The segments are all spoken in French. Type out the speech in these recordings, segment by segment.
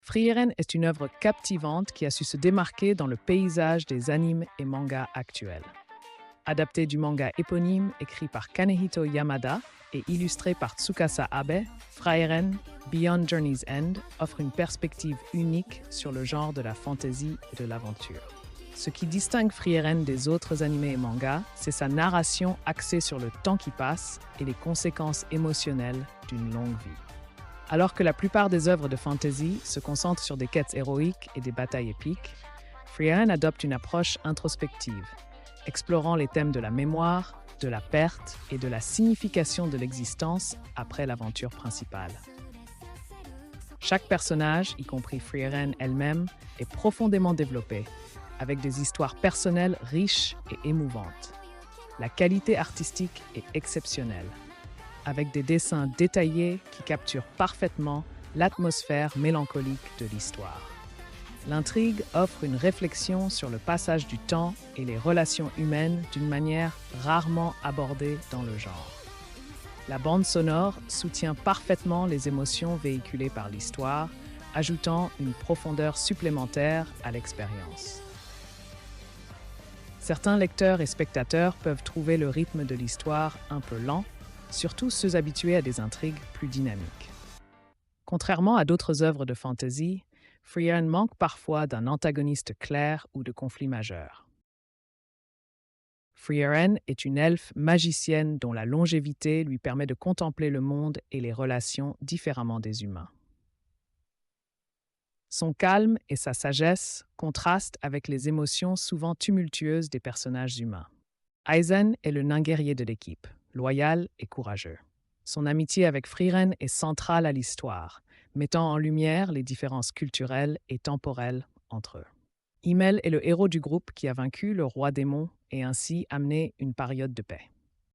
Frieren est une œuvre captivante qui a su se démarquer dans le paysage des animes et mangas actuels. Adapté du manga éponyme écrit par Kanehito Yamada et illustré par Tsukasa Abe, Frieren Beyond Journey's End offre une perspective unique sur le genre de la fantasy et de l'aventure. Ce qui distingue Frieren des autres animés et mangas, c'est sa narration axée sur le temps qui passe et les conséquences émotionnelles d'une longue vie. Alors que la plupart des œuvres de fantasy se concentrent sur des quêtes héroïques et des batailles épiques, Frieren adopte une approche introspective, explorant les thèmes de la mémoire, de la perte et de la signification de l'existence après l'aventure principale. Chaque personnage, y compris Frieren elle-même, est profondément développé, avec des histoires personnelles riches et émouvantes. La qualité artistique est exceptionnelle, avec des dessins détaillés qui capturent parfaitement l'atmosphère mélancolique de l'histoire. L'intrigue offre une réflexion sur le passage du temps et les relations humaines d'une manière rarement abordée dans le genre. La bande sonore soutient parfaitement les émotions véhiculées par l'histoire, ajoutant une profondeur supplémentaire à l'expérience. Certains lecteurs et spectateurs peuvent trouver le rythme de l'histoire un peu lent, surtout ceux habitués à des intrigues plus dynamiques. Contrairement à d'autres œuvres de fantasy, Frieren manque parfois d'un antagoniste clair ou de conflit majeur. Frieren est une elfe magicienne dont la longévité lui permet de contempler le monde et les relations différemment des humains. Son calme et sa sagesse contrastent avec les émotions souvent tumultueuses des personnages humains. Aizen est le nain guerrier de l'équipe, loyal et courageux. Son amitié avec Frieren est centrale à l'histoire, mettant en lumière les différences culturelles et temporelles entre eux. Himmel est le héros du groupe qui a vaincu le roi démon et ainsi amené une période de paix.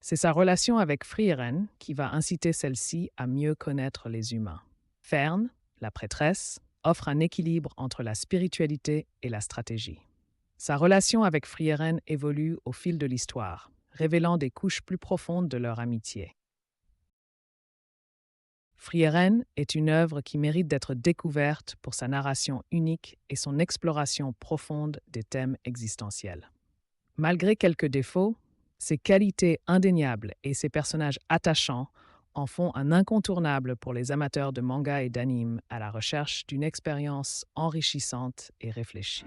C'est sa relation avec Frieren qui va inciter celle-ci à mieux connaître les humains. Fern, la prêtresse, offre un équilibre entre la spiritualité et la stratégie. Sa relation avec Frieren évolue au fil de l'histoire, révélant des couches plus profondes de leur amitié. Frieren est une œuvre qui mérite d'être découverte pour sa narration unique et son exploration profonde des thèmes existentiels. Malgré quelques défauts, ses qualités indéniables et ses personnages attachants en font un incontournable pour les amateurs de manga et d'anime à la recherche d'une expérience enrichissante et réfléchie.